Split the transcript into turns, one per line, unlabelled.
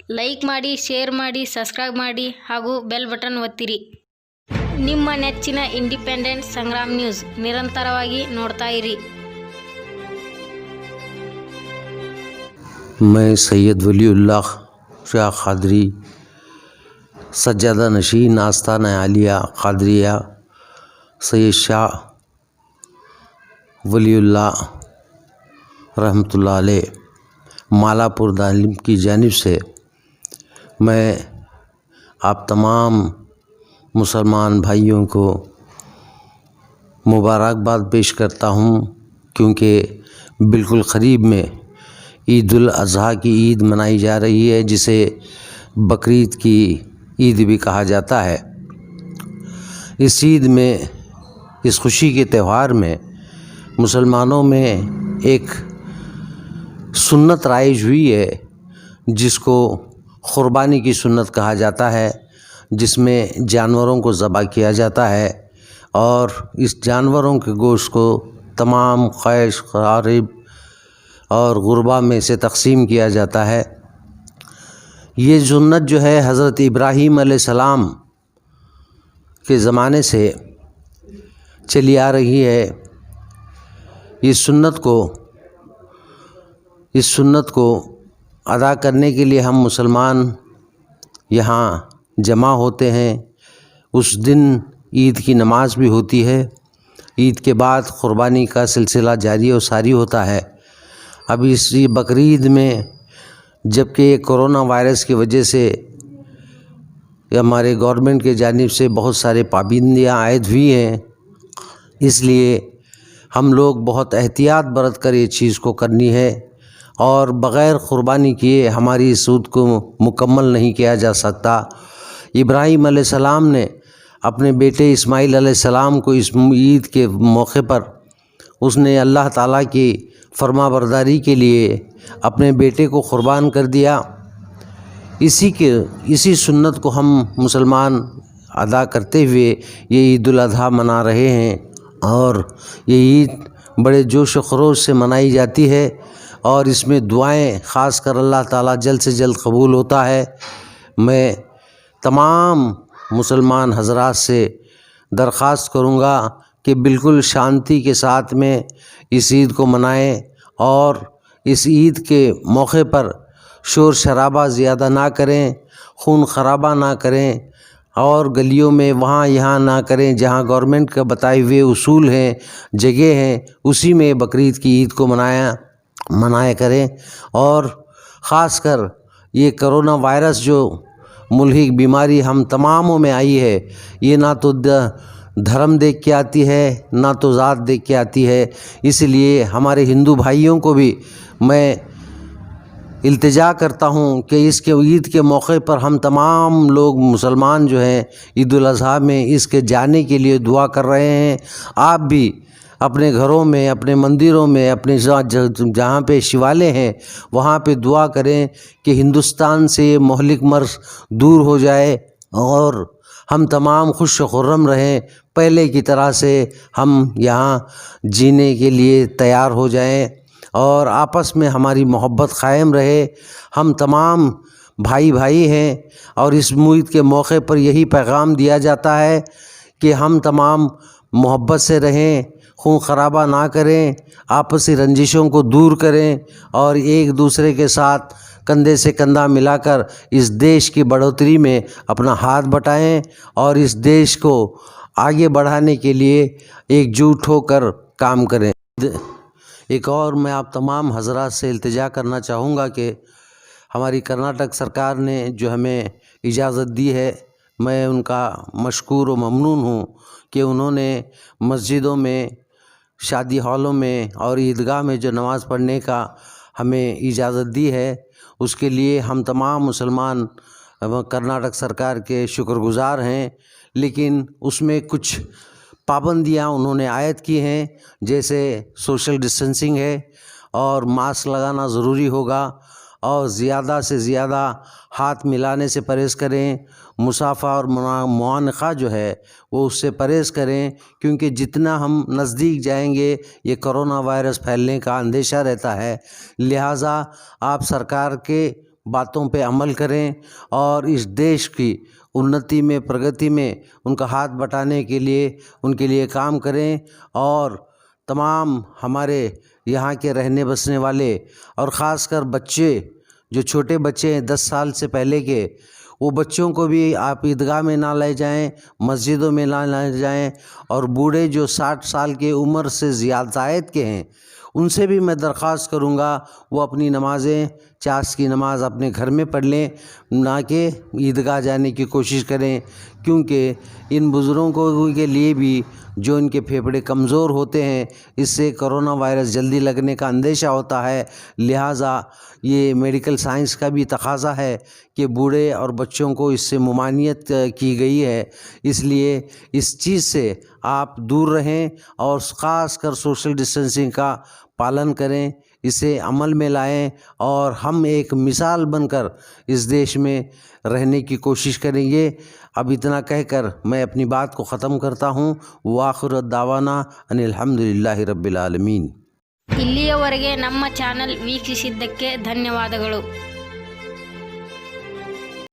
Like ಮಾಡಿ, share ಮಾಡಿ, subscribe ಮಾಡಿ ಹಾಗೂ ಬೆಲ್ ಬಟನ್ ಒತ್ತಿರಿ. ನಿಮ್ಮ ನೆಚ್ಚಿನ ಇಂಡಿಪೆಂಡೆಂಟ್ ಸಂಗ್ರಾಮ್ ನ್ಯೂಸ್ ನಿರಂತರವಾಗಿ ನೋಡ್ತಾ ಇರಿ.
मैं सैयद वलीउल्लाह शाह कादरी सज्जादा नशीन आस्ताना आलिया कादरिया सैयद शाह वलीउल्लाह रहमतुल्लाह अलैह मालापुर दालिम की जानिब से मैं आप तमाम मुसलमान भाइयों को मुबारकबाद पेश करता हूँ, क्योंकि बिल्कुल क़रीब में ईद उल अज़हा की ईद मनाई जा रही है, जिसे बकरीद की ईद भी कहा जाता है। इस ईद में, इस खुशी के त्यौहार में मुसलमानों में एक सुन्नत राइज हुई है, जिसको क़ुरबानी की सुन्नत कहा जाता है, जिसमें जानवरों को ज़बह किया जाता है और इस जानवरों के गोश्त को तमाम ख़ैश ग़ारिब और गुरबा में से तक़सीम किया जाता है। ये सुन्नत जो है हज़रत इब्राहीम अलैहिस्सलाम के ज़माने से चली आ रही है। इस सुन्नत को अदा करने के लिए हम मुसलमान यहाँ जमा होते हैं। उस दिन ईद की नमाज भी होती है। ईद के बाद क़ुरबानी का सिलसिला जारी और सारी होता है। अब इस बकरीद में, जबकि कोरोना वायरस की वजह से हमारे गवर्नमेंट के जानिब से बहुत सारे पाबंदियाँ आयद हुई हैं, इसलिए हम लोग बहुत एहतियात बरत कर ये चीज़ को करनी है और बग़ैर क़ुरबानी किए हमारी इस ईद को मुकम्मल नहीं किया जा सकता। इब्राहीम अलैहिस्सलाम ने अपने बेटे इस्माइल अलैहिस्सलाम को इस ईद के मौके पर उसने अल्लाह ताला की फरमाबरदारी के लिए अपने बेटे को क़ुरबान कर दिया। इसी सुन्नत को हम मुसलमान अदा करते हुए ये ईद उल अज़हा मना रहे हैं और ये ईद बड़े जोश व ख़रोश से मनाई जाती है और इसमें दुआएं ख़ास कर अल्लाह ताला जल्द से जल्द कबूल होता है। मैं तमाम मुसलमान हज़रात से दरख्वास्त करूँगा कि बिल्कुल शांति के साथ में इस ईद को मनाएं और इस ईद के मौके पर शोर शराबा ज़्यादा ना करें, खून खराबा ना करें और गलियों में वहाँ यहाँ ना करें। जहाँ गवर्नमेंट का बताए हुए उसूल हैं, जगह हैं, उसी में बकरीद की ईद को मनाया करें। और ख़ास कर ये कोरोना वायरस जो मुल्हिक बीमारी हम तमामों में आई है, ये ना तो धर्म देख के आती है, ना तो ज़ात देख के आती है। इसलिए हमारे हिंदू भाइयों को भी मैं इल्तिजा करता हूँ कि इसके ईद के मौके पर हम तमाम लोग मुसलमान जो हैं ईद उल अज़हा में इसके जाने के लिए दुआ कर रहे हैं। आप भी अपने घरों में, अपने मंदिरों में, अपने जहाँ पे शिवालय हैं वहाँ पे दुआ करें कि हिंदुस्तान से ये मोहलिक मर्ज़ दूर हो जाए और हम तमाम खुश खुर्रम रहें, पहले की तरह से हम यहाँ जीने के लिए तैयार हो जाएं और आपस में हमारी मोहब्बत क़ायम रहे। हम तमाम भाई भाई हैं और इस ईद के मौके पर यही पैगाम दिया जाता है कि हम तमाम मोहब्बत से रहें, खून खराबा ना करें, आपसी रंजिशों को दूर करें और एक दूसरे के साथ कंधे से कंधा मिलाकर इस देश की बढ़ोतरी में अपना हाथ बटाएं और इस देश को आगे बढ़ाने के लिए एकजुट होकर काम करें। एक और मैं आप तमाम हज़रात से इल्तिजा करना चाहूँगा कि हमारी कर्नाटक सरकार ने जो हमें इजाज़त दी है, मैं उनका मशकूर व ममनून हूँ कि उन्होंने मस्जिदों में, शादी हॉलों में और ईदगाह में जो नमाज़ पढ़ने का हमें इजाज़त दी है, उसके लिए हम तमाम मुसलमान कर्नाटक सरकार के शुक्रगुज़ार हैं। लेकिन उसमें कुछ पाबंदियां उन्होंने आयद की हैं, जैसे सोशल डिस्टेंसिंग है और मास्क लगाना ज़रूरी होगा और ज़्यादा से ज़्यादा हाथ मिलाने से परहेज़ करें। मुसाफ़ा और मुआनक़ा जो है वो उससे परहेज़ करें, क्योंकि जितना हम नज़दीक जाएंगे ये कोरोना वायरस फैलने का अंदेशा रहता है। लिहाजा आप सरकार के बातों पे अमल करें और इस देश की उन्नति में, प्रगति में उनका हाथ बटाने के लिए उनके लिए काम करें। और तमाम हमारे यहाँ के रहने बसने वाले और ख़ासकर बच्चे, जो छोटे बच्चे हैं 10 साल से पहले के, वो बच्चों को भी आप ईदगाह में ना ले जाएं, मस्जिदों में ना ले जाएं। और बूढ़े जो 60 साल की उम्र से ज़ायद के हैं, उनसे भी मैं दरख्वास्त करूँगा वो अपनी नमाज़ें, चास की नमाज़ अपने घर में पढ़ लें, ना कि ईदगाह जाने की कोशिश करें। क्योंकि इन बुज़ुर्गों के लिए भी जो इनके फेफड़े कमज़ोर होते हैं, इससे कोरोना वायरस जल्दी लगने का अंदेशा होता है। लिहाजा ये मेडिकल साइंस का भी तकाज़ा है कि बूढ़े और बच्चों को इससे ममानियत की गई है। इसलिए इस चीज़ से आप दूर रहें और ख़ास कर सोशल डिस्टेंसिंग का पालन करें, इसे अमल में लाएं और हम एक मिसाल बनकर इस देश में रहने की कोशिश करेंगे। अब इतना कहकर मैं अपनी बात को ख़त्म करता हूँ। वाखिर दावाना अनिल हम्दुलिल्लाहि रब्बिल आलमीन।
ಇಲ್ಲಿಯವರೆಗೆ ನಮ್ಮ ಚಾನಲ್ ವೀಕ್ಷಿಸಿದ್ದಕ್ಕೆ ಧನ್ಯವಾದಗಳು.